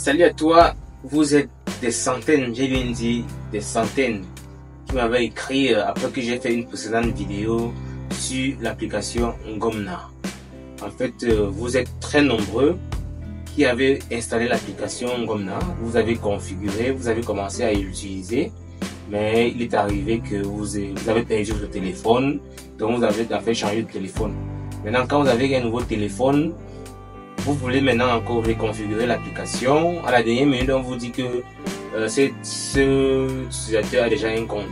Salut à toi, vous êtes des centaines, j'ai bien dit des centaines, qui m'avaient écrit après que j'ai fait une précédente vidéo sur l'application Ngomna. En fait, vous êtes très nombreux qui avez installé l'application Ngomna, vous avez configuré, vous avez commencé à l'utiliser, mais il est arrivé que vous avez perdu votre téléphone, donc vous avez fait changer de téléphone. Maintenant, quand vous avez un nouveau téléphone, vous voulez maintenant encore reconfigurer l'application. À la dernière minute, on vous dit que ce utilisateur a déjà un compte.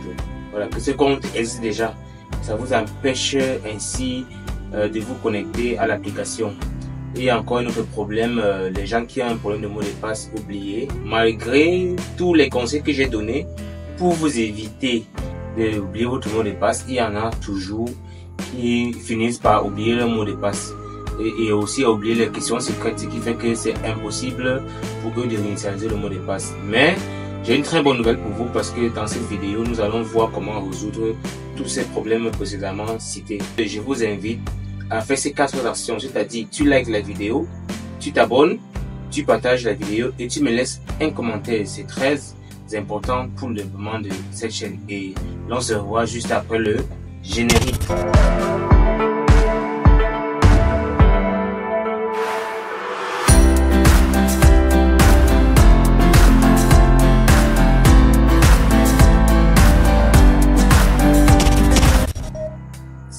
Voilà, que ce compte existe déjà. Ça vous empêche ainsi de vous connecter à l'application. Et encore un autre problème, les gens qui ont un problème de mot de passe oublié, malgré tous les conseils que j'ai donnés pour vous éviter d'oublier votre mot de passe, il y en a toujours qui finissent par oublier le mot de passe. Et aussi à oublier les questions secrètes, ce qui fait que c'est impossible pour eux de réinitialiser le mot de passe. Mais j'ai une très bonne nouvelle pour vous parce que dans cette vidéo, nous allons voir comment résoudre tous ces problèmes précédemment cités. Je vous invite à faire ces 4 actions, c'est-à-dire tu likes la vidéo, tu t'abonnes, tu partages la vidéo et tu me laisses un commentaire. C'est très important pour le développement de cette chaîne. Et l'on se revoit juste après le générique.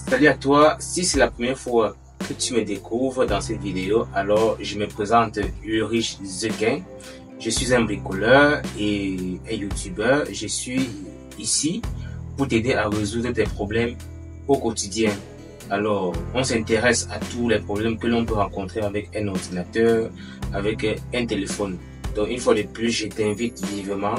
Salut à toi, si c'est la première fois que tu me découvres dans cette vidéo, alors je me présente Ulrich Zequin. Je suis un bricoleur et un youtubeur. Je suis ici pour t'aider à résoudre tes problèmes au quotidien. Alors, on s'intéresse à tous les problèmes que l'on peut rencontrer avec un ordinateur, avec un téléphone. Donc, une fois de plus, je t'invite vivement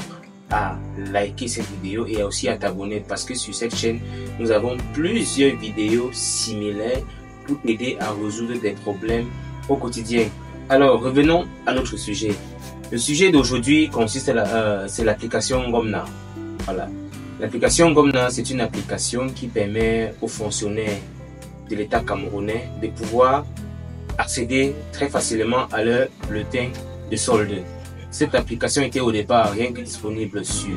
à liker cette vidéo et aussi à t'abonner parce que sur cette chaîne, nous avons plusieurs vidéos similaires pour t'aider à résoudre des problèmes au quotidien. Alors, revenons à notre sujet. Le sujet d'aujourd'hui consiste à c'est l'application Ngomna. Voilà. L'application Ngomna, c'est une application qui permet aux fonctionnaires de l'État camerounais de pouvoir accéder très facilement à leur bulletin de solde. Cette application était au départ rien que disponible sur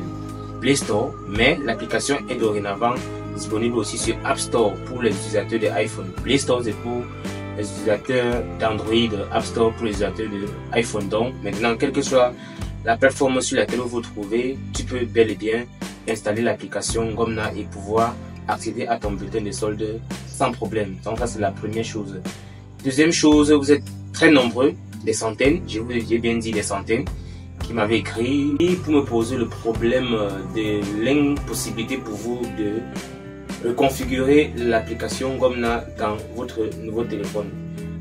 Play Store, mais l'application est dorénavant disponible aussi sur App Store pour les utilisateurs de iPhone. Play Store c'est pour les utilisateurs d'Android, App Store pour les utilisateurs de iPhone. Donc maintenant, quelle que soit la plateforme sur laquelle vous vous trouvez, tu peux bel et bien installer l'application Ngomna et pouvoir accéder à ton bulletin de solde sans problème. Donc ça c'est la première chose. Deuxième chose, vous êtes très nombreux, des centaines, je vous ai bien dit des centaines, qui m'avait écrit pour me poser le problème de l'impossibilité pour vous de configurer l'application Ngomna dans votre nouveau téléphone.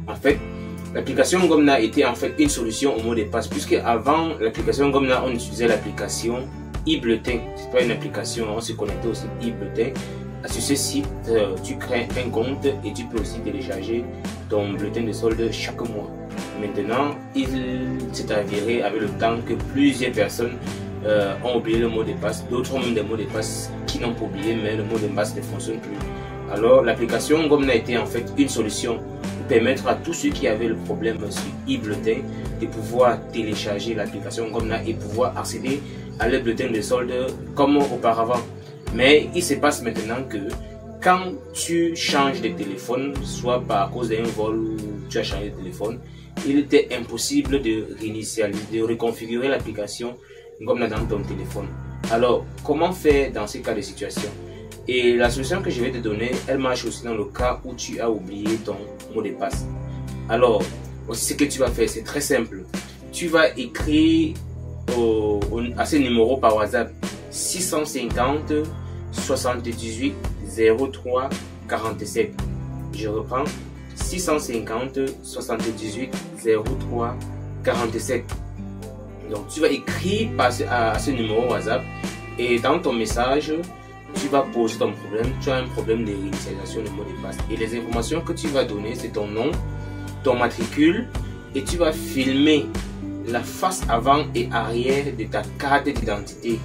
En fait, l'application Ngomna était en fait une solution au mot de passe, puisque avant l'application Ngomna, on utilisait l'application e-bulletin. C'est pas une application, on se connectait au site e-bulletin. Sur ce site, tu crées un compte et tu peux aussi télécharger ton bulletin de solde chaque mois. Maintenant, il s'est avéré avec le temps que plusieurs personnes ont oublié le mot de passe. D'autres ont même des mots de passe qui n'ont pas oublié, mais le mot de passe ne fonctionne plus. Alors, l'application Ngomna était en fait une solution pour permettre à tous ceux qui avaient le problème sur e-bulletin de pouvoir télécharger l'application Ngomna et pouvoir accéder à leur bulletin de solde comme auparavant. Mais il se passe maintenant que quand tu changes de téléphone, soit par cause d'un vol ou tu as changé de téléphone, il était impossible de réinitialiser, de reconfigurer l'application Ngomna dans ton téléphone. Alors, comment faire dans ces cas de situation? Et la solution que je vais te donner, elle marche aussi dans le cas où tu as oublié ton mot de passe. Alors, aussi ce que tu vas faire, c'est très simple. Tu vas écrire à ce numéro par WhatsApp 650 78 03 47. Je reprends 650 78 03 47. Donc tu vas écrire à ce numéro WhatsApp et dans ton message tu vas poser ton problème. Tu as un problème de réinitialisation de mot de passe et les informations que tu vas donner, c'est ton nom, ton matricule, et tu vas filmer la face avant et arrière de ta carte d'identité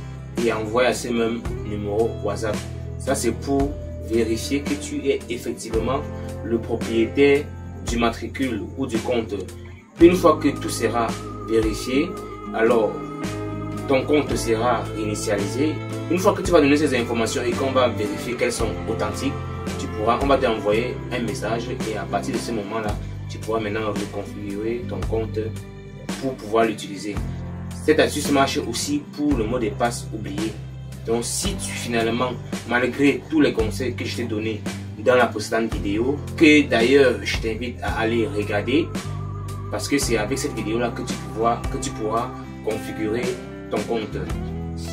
et envoyer à ce même numéro WhatsApp. Ça c'est pour vérifier que tu es effectivement le propriétaire du matricule ou du compte. Une fois que tout sera vérifié, alors ton compte sera initialisé. Une fois que tu vas donner ces informations et qu'on va vérifier qu'elles sont authentiques, on va t'envoyer un message et à partir de ce moment-là, tu pourras maintenant reconfigurer ton compte pour pouvoir l'utiliser. Cette astuce marche aussi pour le mot de passe oublié. Donc si tu finalement, malgré tous les conseils que je t'ai donnés dans la précédente vidéo, que d'ailleurs je t'invite à aller regarder, parce que c'est avec cette vidéo-là que tu pourras configurer ton compte.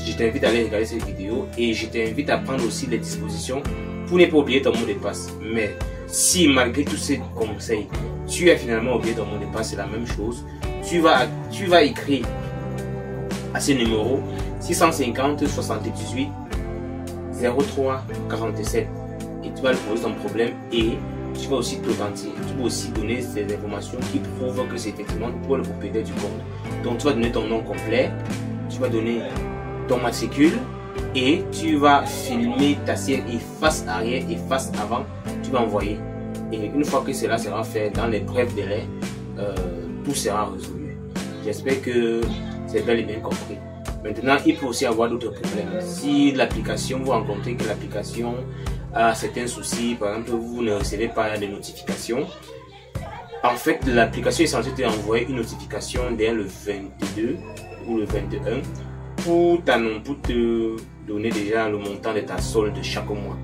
Je t'invite à aller regarder cette vidéo et je t'invite à prendre aussi les dispositions pour ne pas oublier ton mot de passe. Mais si malgré tous ces conseils, tu as finalement oublié ton mot de passe, c'est la même chose. Tu vas écrire à ce numéro 650 78 03 47 et tu vas lui poser ton problème et tu vas aussi t'authentifier. Tu vas aussi donner des informations qui prouvent que c'est effectivement toi le propriétaire du compte. Donc tu vas donner ton nom complet, tu vas donner ton matricule et tu vas filmer ta série face arrière et face avant. Tu vas envoyer. Et une fois que cela sera fait dans les brefs délais, tout sera résolu. J'espère que c'est bel et bien compris. Maintenant, il peut aussi y avoir d'autres problèmes. Si l'application, vous rencontrez que l'application a certains soucis, par exemple, vous ne recevez pas de notifications. En fait, l'application est censée t'envoyer une notification dès le 22 ou le 21 pour te donner déjà le montant de ta solde chaque mois.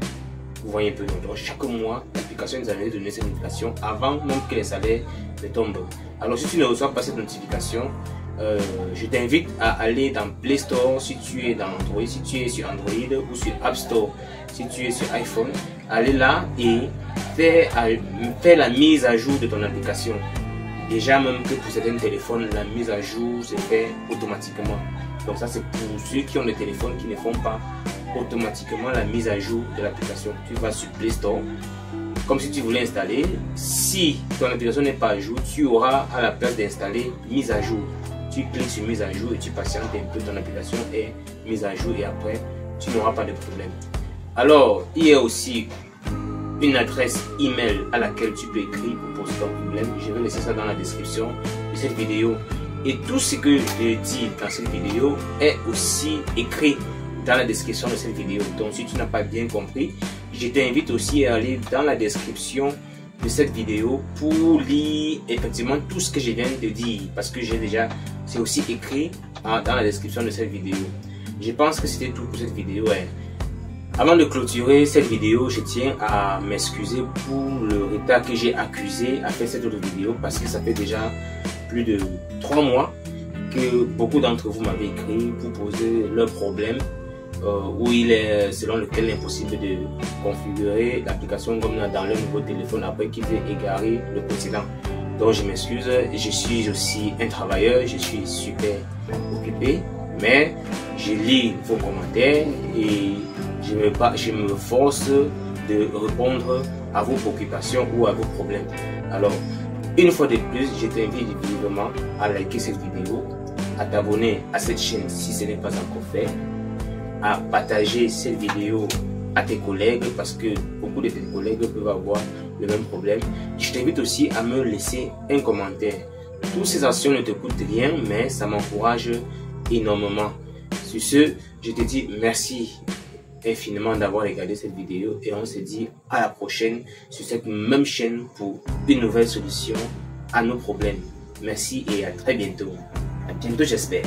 Vous voyez un peu, donc chaque mois, l'application nous avait donné cette notification avant même que les salaires ne tombent. Alors si tu ne reçois pas cette notification, je t'invite à aller dans Play Store si tu es dans Android, si tu es sur Android ou sur App Store si tu es sur iPhone, aller là et faire la mise à jour de ton application. Déjà même que pour certains téléphones, la mise à jour se fait automatiquement. Donc ça c'est pour ceux qui ont des téléphones qui ne font pas automatiquement la mise à jour de l'application. Tu vas sur Play Store, comme si tu voulais installer. Si ton application n'est pas à jour, tu auras à la place d'installer mise à jour. Tu cliques sur mise à jour et tu patientes un peu, ton application est mise à jour et après tu n'auras pas de problème. Alors il y a aussi une adresse email à laquelle tu peux écrire pour poser ton problème. Je vais laisser ça dans la description de cette vidéo. Et tout ce que je dis dans cette vidéo est aussi écrit dans la description de cette vidéo. Donc si tu n'as pas bien compris, je t'invite aussi à aller dans la description de cette vidéo pour lire effectivement tout ce que je viens de dire, parce que c'est aussi écrit dans la description de cette vidéo. Je pense que c'était tout pour cette vidéo. Avant de clôturer cette vidéo, je tiens à m'excuser pour le retard que j'ai accusé à faire cette autre vidéo, parce que ça fait déjà plus de 3 mois que beaucoup d'entre vous m'avaient écrit pour poser leurs problèmes où il est selon lequel il est impossible de configurer l'application comme dans le nouveau téléphone après qu'il ait égaré le précédent. Donc je m'excuse, je suis aussi un travailleur, je suis super occupé, mais je lis vos commentaires et je me force de répondre à vos préoccupations ou à vos problèmes. Alors, une fois de plus, je t'invite vivement à liker cette vidéo, à t'abonner à cette chaîne si ce n'est pas encore fait, à partager cette vidéo à tes collègues parce que beaucoup de tes collègues peuvent avoir le même problème. Je t'invite aussi à me laisser un commentaire. Toutes ces actions ne te coûtent rien, mais ça m'encourage énormément. Sur ce, je te dis merci infiniment d'avoir regardé cette vidéo et on se dit à la prochaine sur cette même chaîne pour une nouvelle solution à nos problèmes. Merci et à très bientôt. À bientôt j'espère.